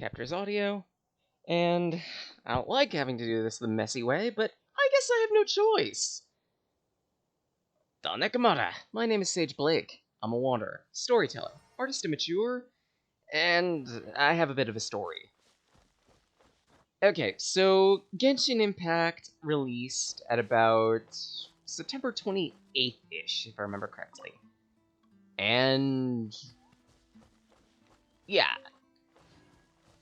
captures audio, and I don't like having to do this the messy way, but I guess I have no choice. Danekamara, my name is Sage Blake. I'm a wanderer, storyteller, artist immature, and I have a bit of a story. Okay, so Genshin Impact released at about September 28th-ish, if I remember correctly. And yeah,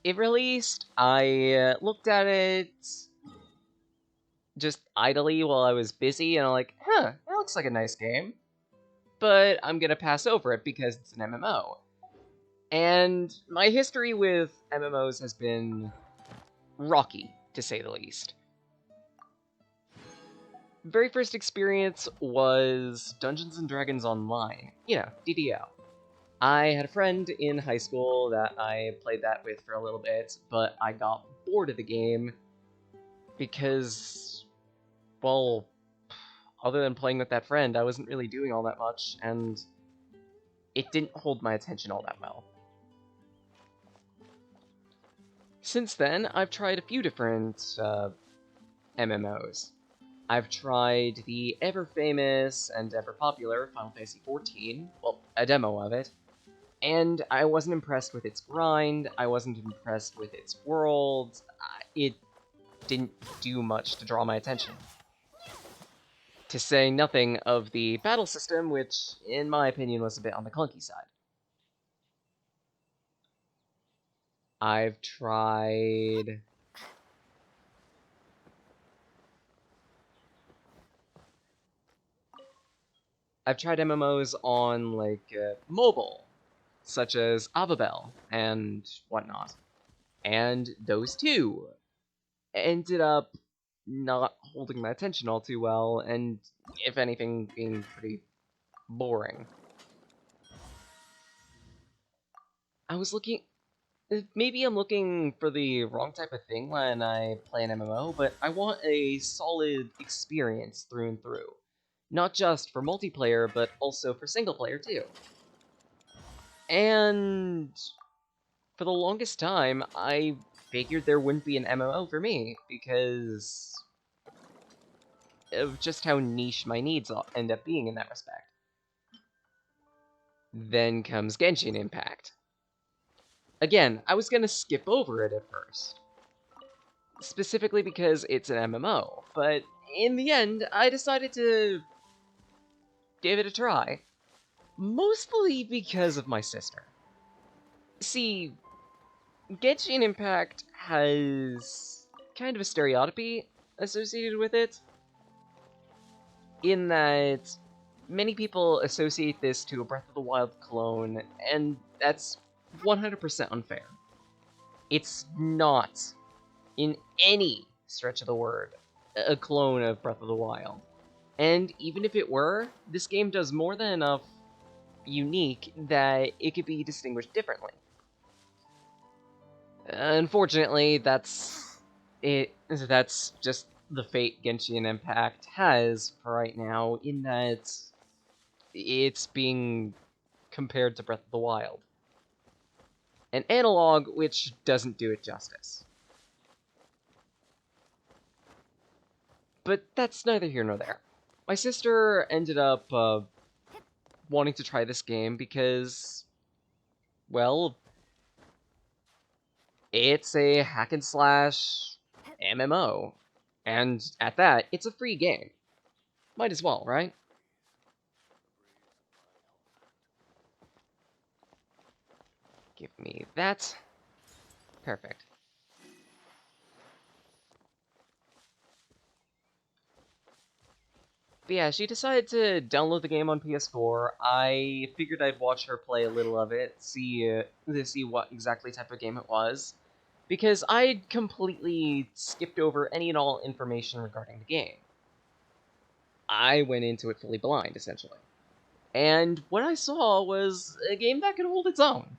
it released, I looked at it just idly while I was busy, and I'm like, it looks like a nice game, but I'm gonna pass over it because it's an MMO. And my history with MMOs has been rocky, to say the least. Very first experience was Dungeons & Dragons Online, DDO. I had a friend in high school that I played that with for a little bit, but I got bored of the game because, well, other than playing with that friend, I wasn't really doing all that much, and it didn't hold my attention all that well. Since then, I've tried a few different MMOs. I've tried the ever-famous and ever-popular Final Fantasy XIV, well, a demo of it, and I wasn't impressed with its grind, I wasn't impressed with its world, it didn't do much to draw my attention. To say nothing of the battle system, which, in my opinion, was a bit on the clunky side. I've tried... MMOs on, mobile, such as Avabel and whatnot. And those two ended up not holding my attention all too well, and, if anything, being pretty boring. I was looking... Maybe I'm looking for the wrong type of thing when I play an MMO, but I want a solid experience through and through. Not just for multiplayer, but also for single player too. And for the longest time, I figured there wouldn't be an MMO for me, because of just how niche my needs end up being in that respect. Then comes Genshin Impact. Again, I was gonna skip over it at first, specifically because it's an MMO, but in the end, I decided to give it a try. Mostly because of my sister. See, Genshin Impact has kind of a stereotype associated with it, in that many people associate this to a Breath of the Wild clone, and that's 100% unfair. It's not, in any stretch of the word, a clone of Breath of the Wild. And even if it were, this game does more than enough unique that it could be distinguished differently. Unfortunately, that's just the fate Genshin Impact has for right now, in that it's being compared to Breath of the Wild. An analog which doesn't do it justice. But that's neither here nor there. My sister ended up wanting to try this game because, well, it's a hack and slash MMO. And at that, it's a free game. Might as well, right? Give me that. Perfect. But yeah, she decided to download the game on PS4. I figured I'd watch her play a little of it, to see what exactly type of game it was, because I'd completely skipped over any and all information regarding the game. I went into it fully blind, essentially. And what I saw was a game that could hold its own.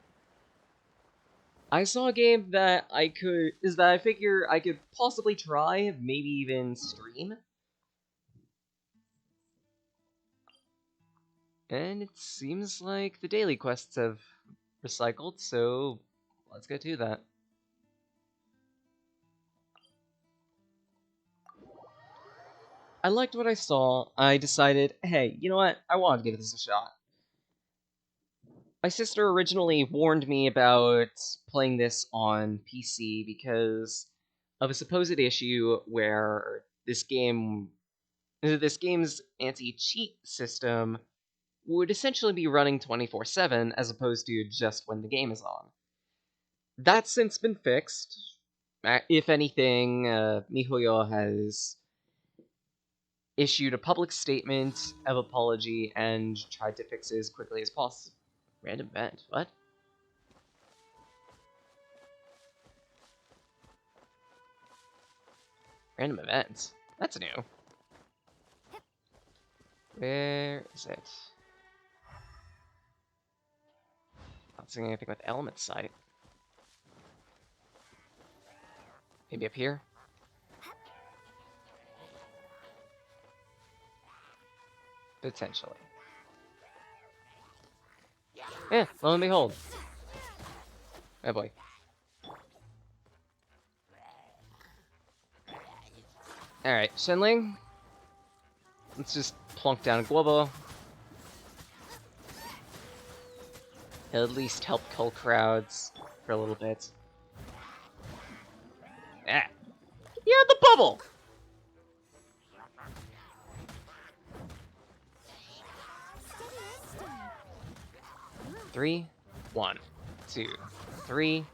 I saw a game that I figure I could possibly try, maybe even stream. And it seems like the daily quests have recycled, so let's get to that. I liked what I saw. I decided, hey, you know what? I want to give this a shot. My sister originally warned me about playing this on PC because of a supposed issue where this game's anti-cheat system would essentially be running 24/7 as opposed to just when the game is on. That's since been fixed. If anything, MiHoYo has issued a public statement of apology and tried to fix it as quickly as possible. Random event. What? Random events? That's new. Where is it? Not seeing anything with element sight. Maybe up here? Potentially. Yeah, lo and behold. Oh boy. Alright, Shenling. Let's just plunk down Guobo. He'll at least help cull crowds for a little bit. Ah. Yeah, the bubble! 3, 1, 2, 3.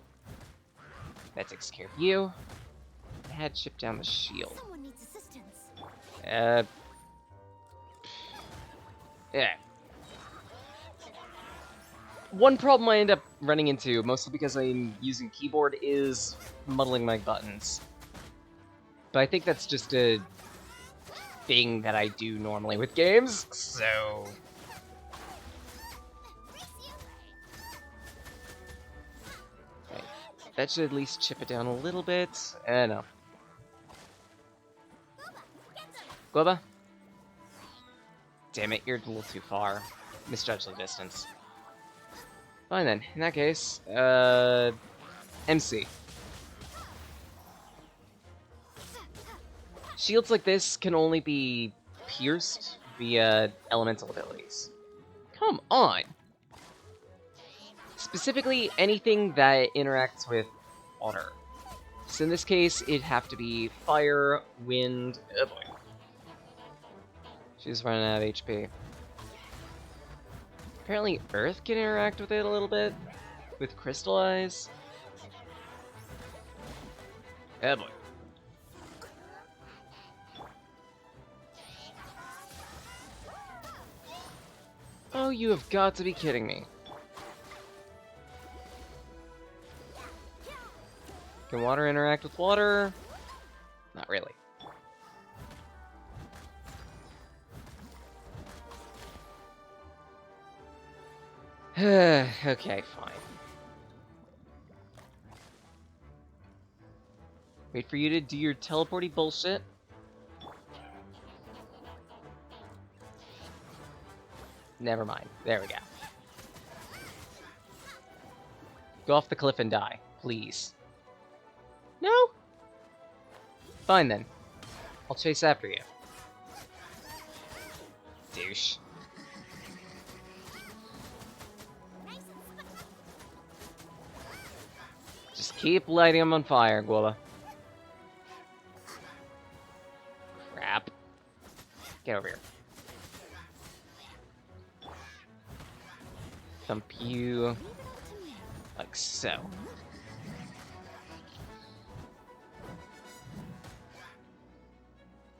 That takes care of you. I had chip down the shield. Someone needs assistance. Yeah. One problem I end up running into, mostly because I'm using keyboard, is muddling my buttons. But I think that's just a thing that I do normally with games, so... Okay. That should at least chip it down a little bit. No. Guoba? Damn it, you're a little too far. Misjudged the distance. Fine then, in that case, MC. Shields like this can only be pierced via elemental abilities. Come on! Specifically, anything that interacts with water. So in this case, it'd have to be fire, wind... Oh boy. She's running out of HP. Apparently Earth can interact with it a little bit, with Crystallize. Oh boy. Oh, you have got to be kidding me. Can water interact with water? Not really. Okay, fine. Wait for you to do your teleporty bullshit. Never mind. There we go. Go off the cliff and die, please. No? Fine then. I'll chase after you. Douche. Just keep lighting them on fire, Guoba. Crap. Get over here. Thump you. Like so.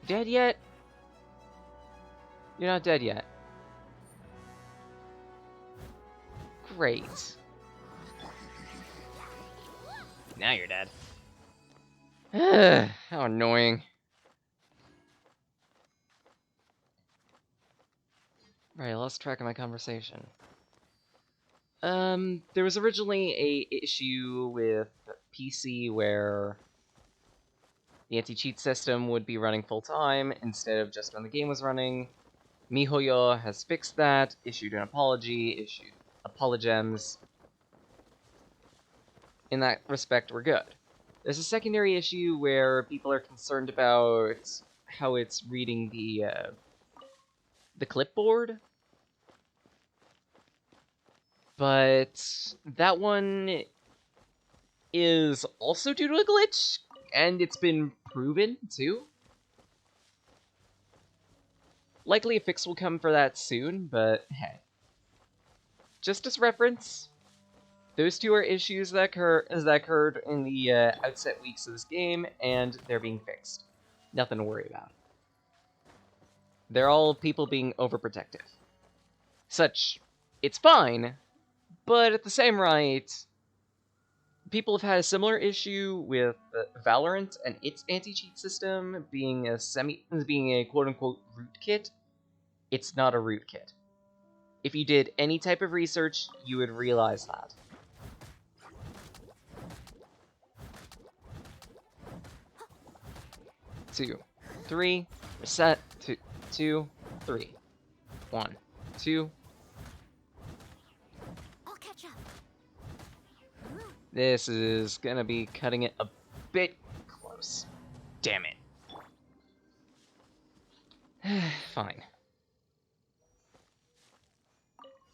Dead yet? You're not dead yet. Great. Now you're dead. How annoying. Right, I lost track of my conversation. There was originally a issue with PC where the anti-cheat system would be running full-time instead of just when the game was running. MiHoYo has fixed that, issued an apology, issued apologems. In that respect, we're good. There's a secondary issue where people are concerned about how it's reading the clipboard, but that one is also due to a glitch, and it's been proven too. Likely a fix will come for that soon, but hey. Just as reference, those two are issues that occurred in the outset weeks of this game, and they're being fixed. Nothing to worry about. They're all people being overprotective. It's fine, but at the same right, people have had a similar issue with Valorant and its anti-cheat system being a quote-unquote rootkit. It's not a rootkit. If you did any type of research, you would realize that. Two, three, reset, two, three. 1, 2. I'll catch up. This is gonna be cutting it a bit close. Damn it. Fine.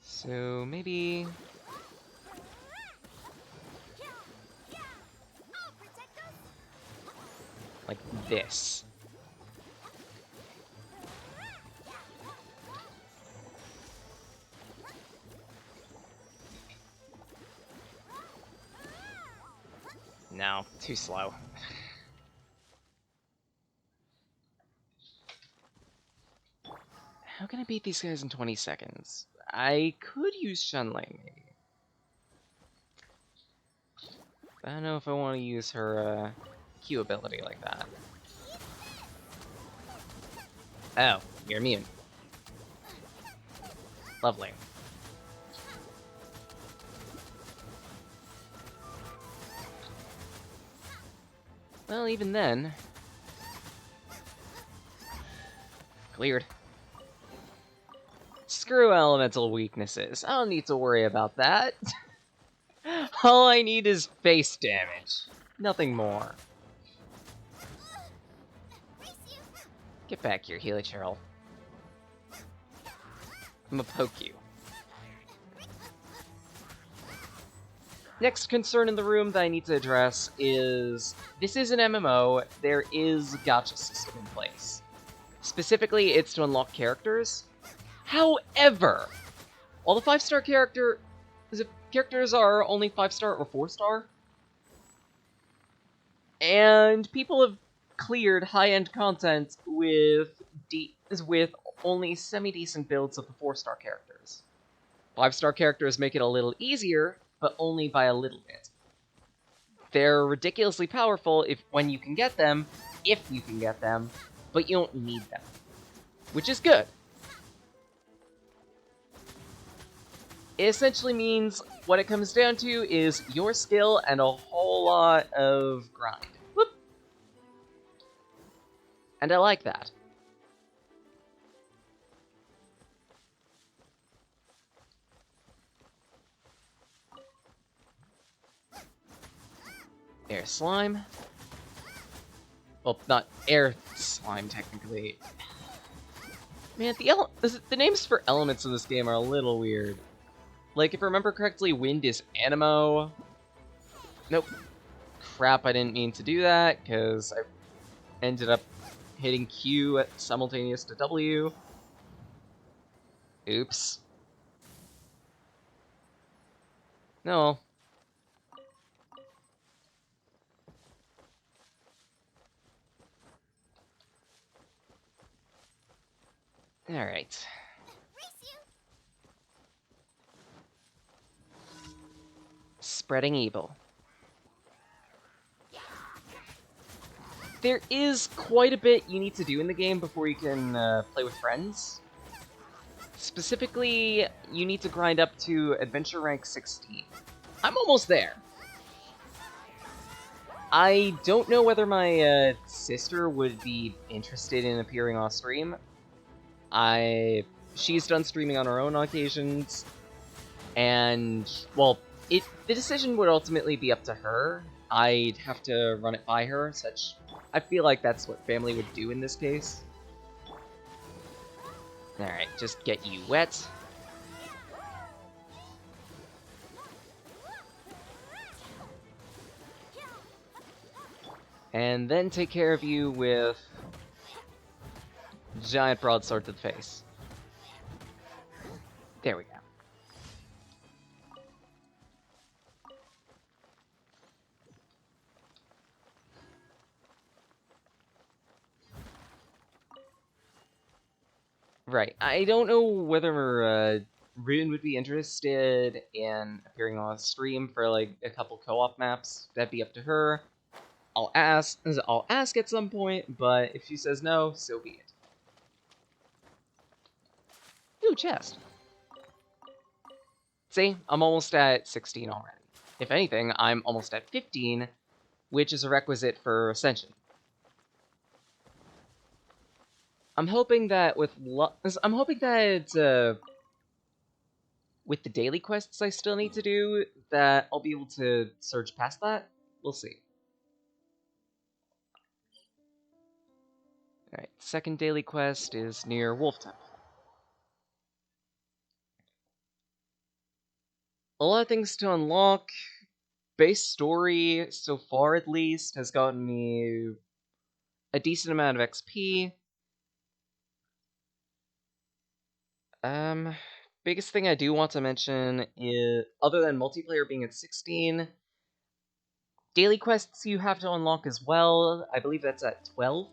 So maybe... like this. No, too slow. How can I beat these guys in 20 seconds? I could use Shunling, maybe. I don't know if I want to use her Q ability like that. Oh, you're immune. Lovely. Well, even then... cleared. Screw elemental weaknesses. I don't need to worry about that. All I need is face damage. Nothing more. Get back here, Helichurl. I'm gonna poke you. Next concern in the room that I need to address is, this is an MMO, there is a gacha system in place. Specifically, it's to unlock characters. However, while the 5-star characters are only 5-star or 4-star, and people have cleared high-end content with only semi-decent builds of the 4-star characters. 5-star characters make it a little easier, but only by a little bit. They're ridiculously powerful if you can get them, but you don't need them. Which is good. It essentially means what it comes down to is your skill and a whole lot of grind. Whoop. And I like that. Air slime. Well, not air slime, technically. Man, the names for elements in this game are a little weird. Like, if I remember correctly, wind is Anemo. Nope. Crap, I didn't mean to do that, because I ended up hitting Q simultaneous to W. Oops. No. Alright. Spreading evil. There is quite a bit you need to do in the game before you can play with friends. Specifically, you need to grind up to Adventure Rank 16. I'm almost there. I don't know whether my sister would be interested in appearing on stream. She's done streaming on her own occasions, and, well, the decision would ultimately be up to her. I'd have to run it by her, such I feel like that's what family would do in this case. Alright, just get you wet. And then take care of you with giant broadsword to the face. There we go. Right. I don't know whether Rune would be interested in appearing on stream for like a couple co-op maps. That'd be up to her. I'll ask at some point, but if she says no, so be it. Ooh, chest. See, I'm almost at 16 already. If anything, I'm almost at 15, which is a requisite for Ascension. I'm hoping that with with the daily quests I still need to do, that I'll be able to surge past that. We'll see. Alright, second daily quest is near Wolf Temple. A lot of things to unlock. Base story, so far at least, has gotten me a decent amount of XP. Biggest thing I do want to mention is, other than multiplayer being at 16, daily quests you have to unlock as well. I believe that's at 12.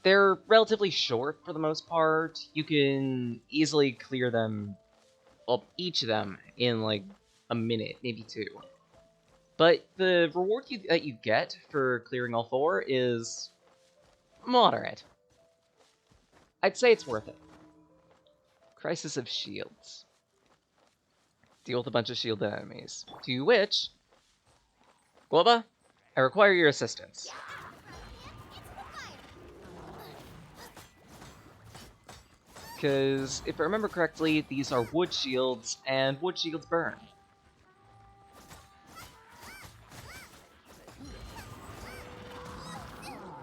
They're relatively short for the most part. You can easily clear them, well, each of them, in like a minute, maybe 2. But the reward that you get for clearing all 4 is moderate. I'd say it's worth it. Crisis of Shields. Deal with a bunch of shielded enemies. To which, Globa, I require your assistance. Because, if I remember correctly, these are wood shields, and wood shields burn.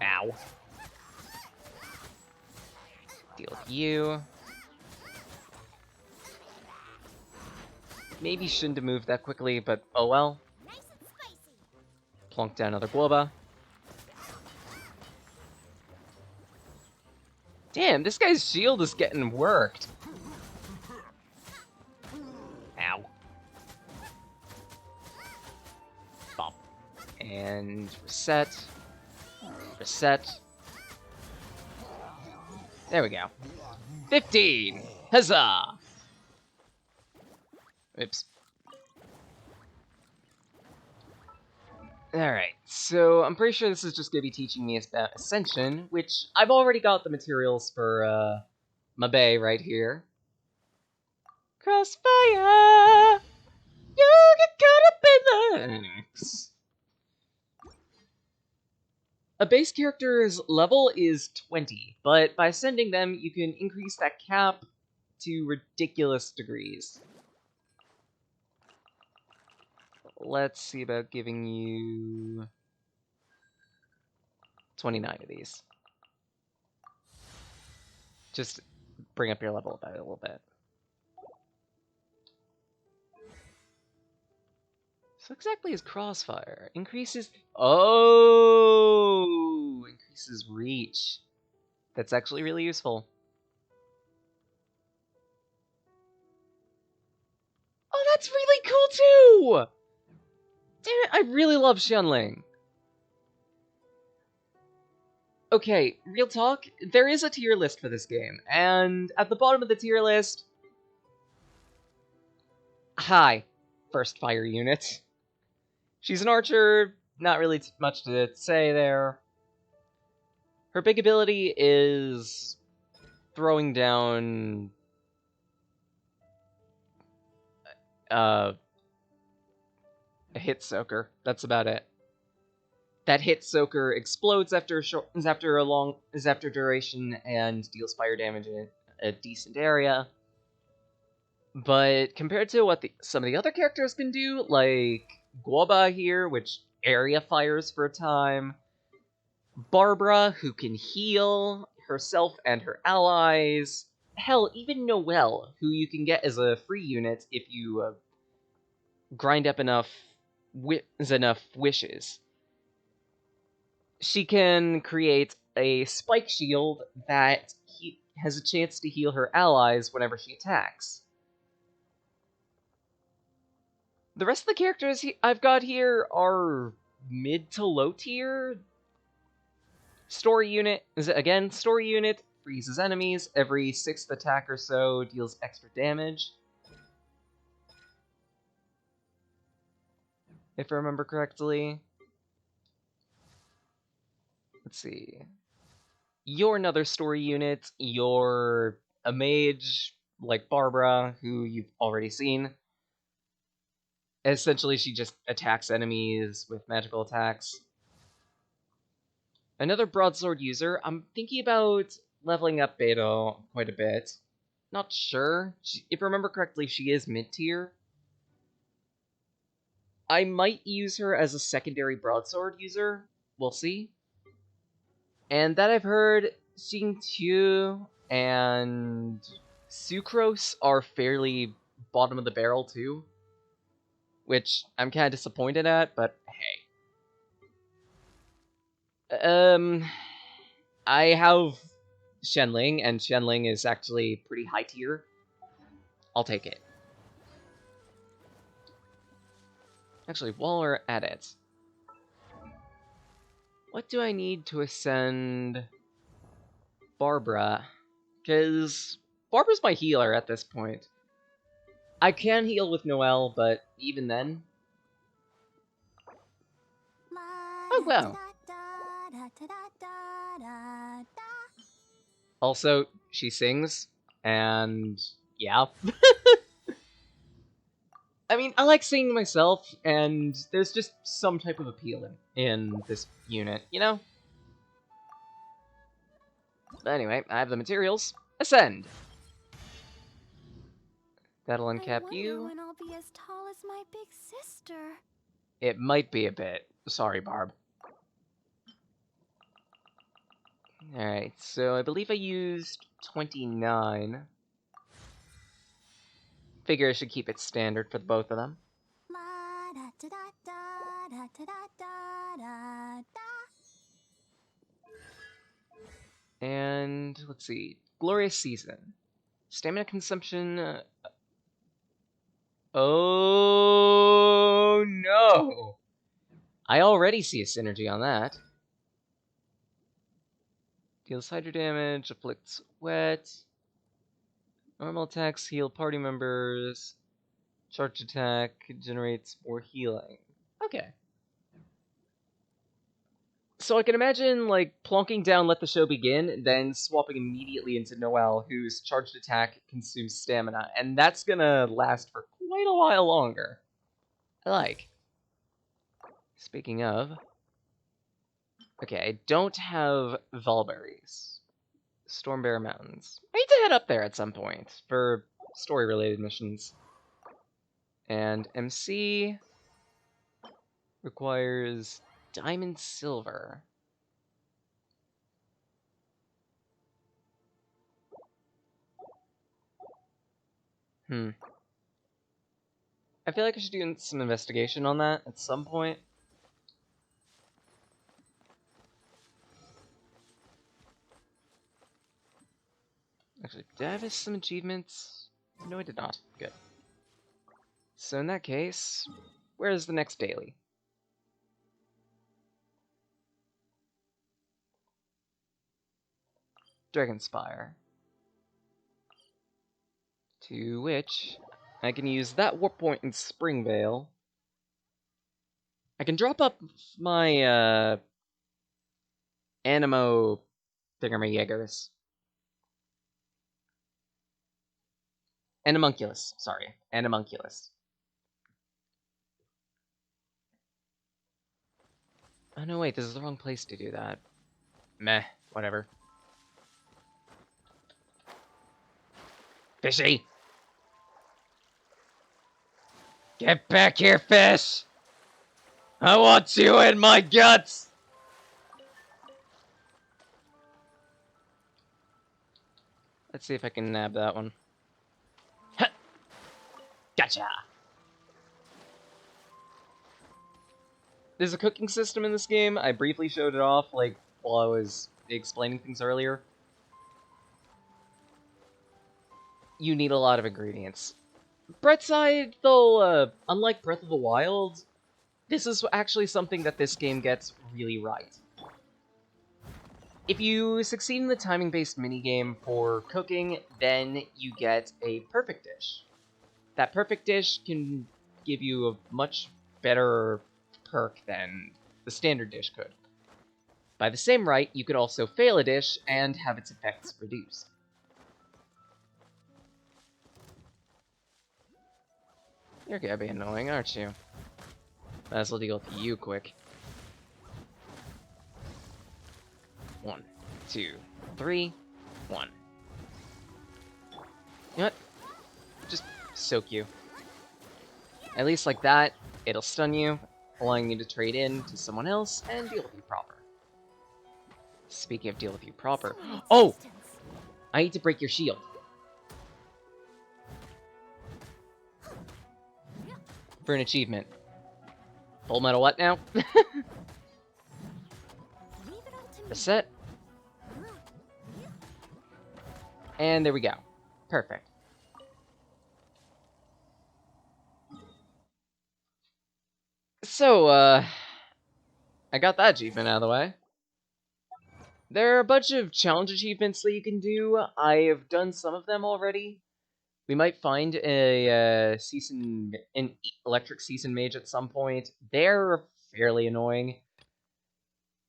Ow. Deal with you. Maybe shouldn't have moved that quickly, but oh well. Plonk down another Globa. Damn, this guy's shield is getting worked. Ow. Bop. And reset. Reset. There we go. 15! Huzzah! Oops. Alright, so I'm pretty sure this is just going to be teaching me about Ascension, which I've already got the materials for, my bay right here. Crossfire! You get caught up in the... A base character's level is 20, but by ascending them, you can increase that cap to ridiculous degrees. Let's see about giving you 29 of these. Just bring up your level about it a little bit. So exactly is Crossfire. Increases... Oh! Increases reach. That's actually really useful. Oh, that's really cool too! Damn it, I really love Xianling. Okay, real talk, there is a tier list for this game, and at the bottom of the tier list... Hi, first fire unit. She's an archer, not really much to say there. Her big ability is throwing down... a hit soaker. That's about it. That hit soaker explodes after duration and deals fire damage in a decent area. But compared to what some of the other characters can do, like Guoba here, which area fires for a time, Barbara, who can heal herself and her allies, hell, even Noelle, who you can get as a free unit if you grind up enough wishes. She can create a spike shield that has a chance to heal her allies whenever she attacks. The rest of the characters I've got here are mid to low tier. Story unit, story unit, freezes enemies, every 6th attack or so deals extra damage. If I remember correctly. Let's see. You're another story unit, you're a mage, like Barbara, who you've already seen. Essentially, she just attacks enemies with magical attacks. Another broadsword user. I'm thinking about leveling up Beto quite a bit. Not sure. If I remember correctly, she is mid-tier. I might use her as a secondary broadsword user. We'll see. And that I've heard, Xingqiu and Sucrose are fairly bottom of the barrel too. Which I'm kind of disappointed at, but hey. I have Shenling, and Shenling is actually pretty high tier. I'll take it. Actually, while we're at it, what do I need to ascend Barbara? Because Barbara's my healer at this point. I can heal with Noelle, but even then... Oh, wow. Also, she sings, and yeah. I mean, I like singing myself, and there's just some type of appeal in this unit, you know? But anyway, I have the materials. Ascend! That'll uncap you. When I'll be as tall as my big sister. It might be a bit. Sorry, Barb. Alright, so I believe I used 29. Figure I should keep it standard for both of them. And let's see. Glorious Season. Stamina consumption. Oh no! I already see a synergy on that. Deals hydro damage, afflicts wet. Normal attacks heal party members. Charge attack generates more healing. Okay. So I can imagine, like, plonking down Let the Show Begin, then swapping immediately into Noelle, whose charged attack consumes stamina, and that's gonna last for quite a while longer. I like. Speaking of... Okay, I don't have Valberries. Stormbear Mountains. I need to head up there at some point, for story-related missions. And MC... requires Diamond Silver. I feel like I should do some investigation on that at some point. Actually, did I have some achievements? No, I did not. Good. So in that case, where is the next daily? Dragonspire. To which I can use that warp point in Springvale. I can drop up my Animo thingamajigers. Animunculus, sorry. Animunculus. Oh no, wait, this is the wrong place to do that. Meh, whatever. Fishy! Get back here, fish! I want you in my guts! Let's see if I can nab that one. Gotcha! There's a cooking system in this game. I briefly showed it off, like, while I was explaining things earlier. You need a lot of ingredients. Brett's side, though, unlike Breath of the Wild, this is actually something that this game gets really right. If you succeed in the timing-based minigame for cooking, then you get a perfect dish. That perfect dish can give you a much better perk than the standard dish could. By the same right, you could also fail a dish and have its effects reduced. You're gonna be annoying, aren't you? Might as well deal with you quick. 1, 2, 3, 1. You know what? Just soak you. At least like that, it'll stun you, allowing you to trade in to someone else and deal with you proper. Speaking of deal with you proper... Oh! I need to break your shield. For an achievement. Full metal what now? Reset. And there we go. Perfect. So, I got that achievement out of the way. There are a bunch of challenge achievements that you can do. I have done some of them already. We might find an electric season mage at some point. They're fairly annoying.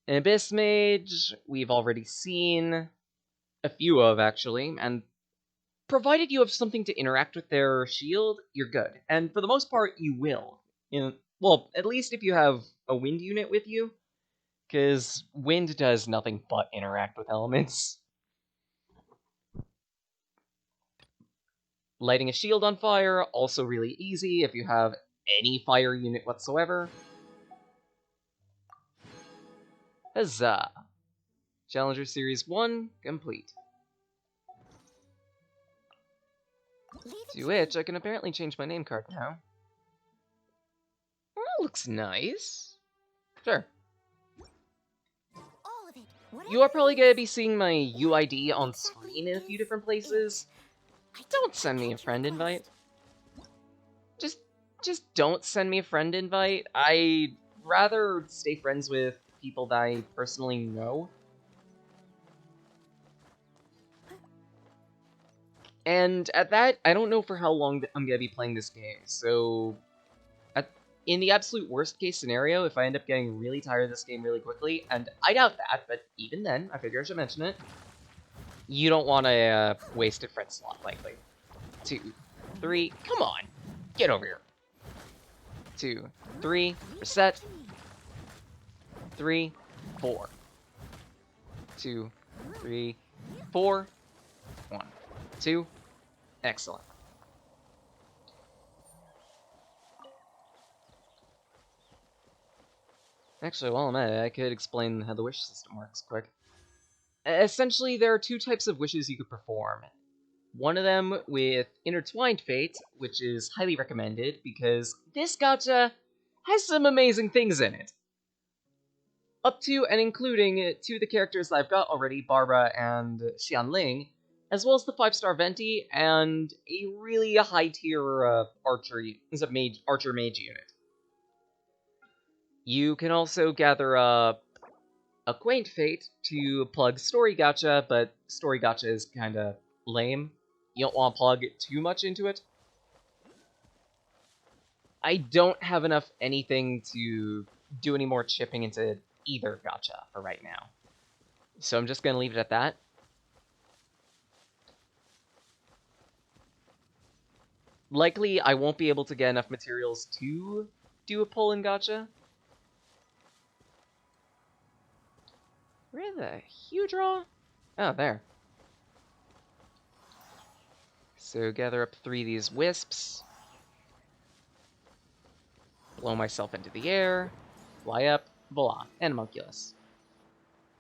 An abyss mage, we've already seen a few of, actually, and provided you have something to interact with their shield, you're good. And for the most part, you will. Well, at least if you have a wind unit with you, because wind does nothing but interact with elements. Lighting a shield on fire, also really easy if you have any fire unit whatsoever. Huzzah! Challenger Series 1 complete. To which I can apparently change my name card now. Well, that looks nice. Sure. You are probably going to be seeing my UID on screen in a few different places. Don't send me a friend invite. Just don't send me a friend invite. I'd rather stay friends with people that I personally know. And at that, I don't know for how long I'm going to be playing this game, so... In the absolute worst case scenario, if I end up getting really tired of this game really quickly, and I doubt that, but even then, I figure I should mention it, you don't want to waste a friend slot, likely. 2, 3, come on, get over here. 2, 3, reset. 3, 4. 2, 3, 4. 1, 2. Excellent. Actually, while I'm at it, I could explain how the wish system works quick. Essentially, there are two types of wishes you could perform. One of them with Intertwined Fate, which is highly recommended because this gacha has some amazing things in it. Up to and including two of the characters I've got already, Barbara and Xianling, as well as the 5-star Venti and a really high-tier archer mage unit. You can also gather up a Quaint Fate to plug Story Gacha, but Story Gacha is kinda lame. You don't want to plug too much into it. I don't have enough anything to do any more chipping into either gacha for right now. So I'm just going to leave it at that. Likely, I won't be able to get enough materials to do a pull-in gacha. Where the hue draw? Oh, there. So gather up 3 of these wisps. Blow myself into the air. Fly up, voila, Animunculus.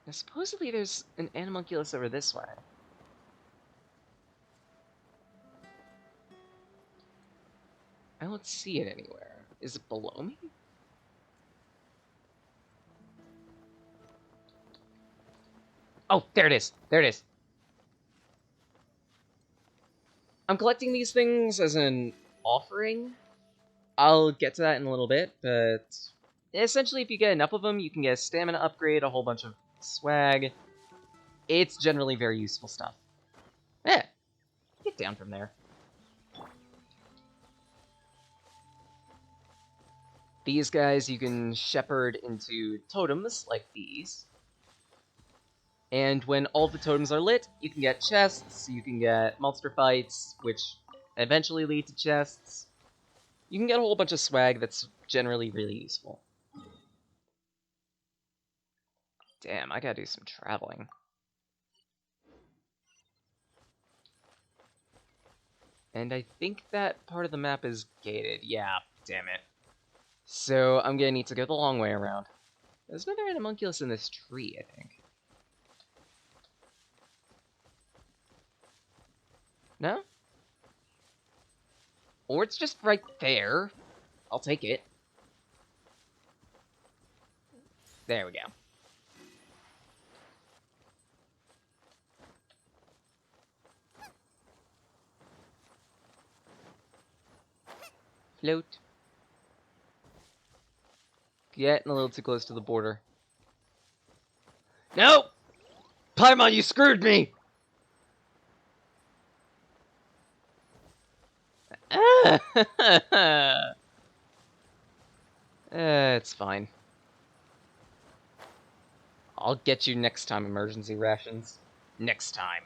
Now, supposedly there's an Animunculus over this way. I don't see it anywhere. Is it below me? Oh, there it is. There it is. I'm collecting these things as an offering. I'll get to that in a little bit, but essentially if you get enough of them, you can get a stamina upgrade, a whole bunch of swag. It's generally very useful stuff. Eh, get down from there. These guys you can shepherd into totems like these. And when all the totems are lit, you can get chests, you can get monster fights, which eventually lead to chests. You can get a whole bunch of swag that's generally really useful. Damn, I gotta do some traveling. And I think that part of the map is gated. Yeah, damn it. So I'm gonna need to go the long way around. There's another Animunculus in this tree, I think. No? Or it's just right there. I'll take it. There we go. Float. Getting a little too close to the border. No! Paimon, you screwed me! It's fine. I'll get you next time, emergency rations. Next time.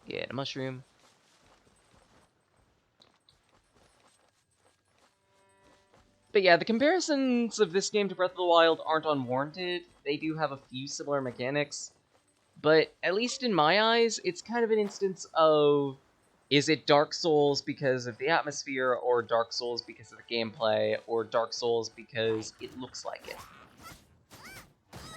Get a mushroom. But yeah, the comparisons of this game to Breath of the Wild aren't unwarranted. They do have a few similar mechanics. But at least in my eyes, it's kind of an instance of, is it Dark Souls because of the atmosphere, or Dark Souls because of the gameplay, or Dark Souls because it looks like it?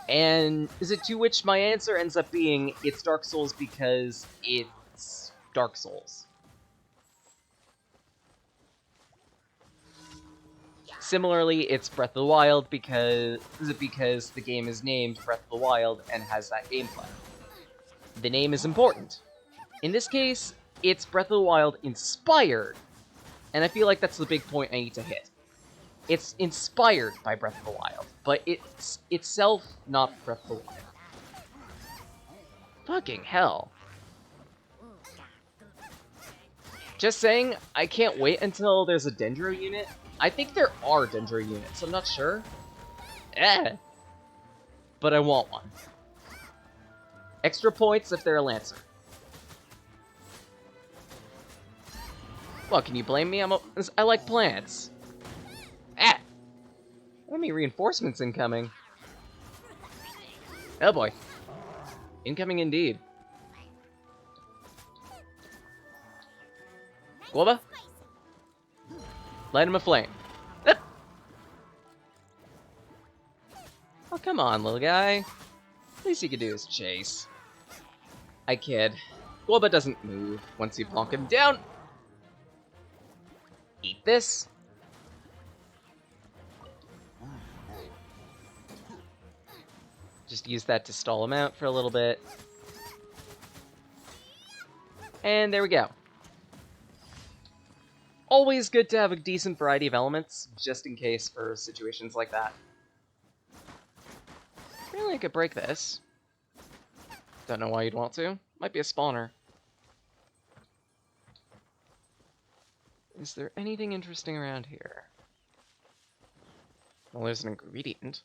And is it to which my answer ends up being, it's Dark Souls because it's Dark Souls. Similarly, it's Breath of the Wild because the game is named Breath of the Wild and has that gameplay. The name is important. In this case, it's Breath of the Wild inspired, and I feel like that's the big point I need to hit. It's inspired by Breath of the Wild, but it's itself not Breath of the Wild. Fucking hell. Just saying, I can't wait until there's a Dendro unit. I think there are Dendro units, I'm not sure. But I want one. Extra points if they're a Lancer. Well, can you blame me? I like plants. Enemy reinforcements incoming. Oh boy. Incoming indeed. Guava? Light him a flame. Ah! Oh, come on, little guy. Least you could do is chase. I kid. Guava doesn't move once you plonk him down. Eat this. Just use that to stall him out for a little bit. And there we go. Always good to have a decent variety of elements, just in case for situations like that. Really, I could break this. Don't know why you'd want to. Might be a spawner. Is there anything interesting around here? Well, there's an ingredient.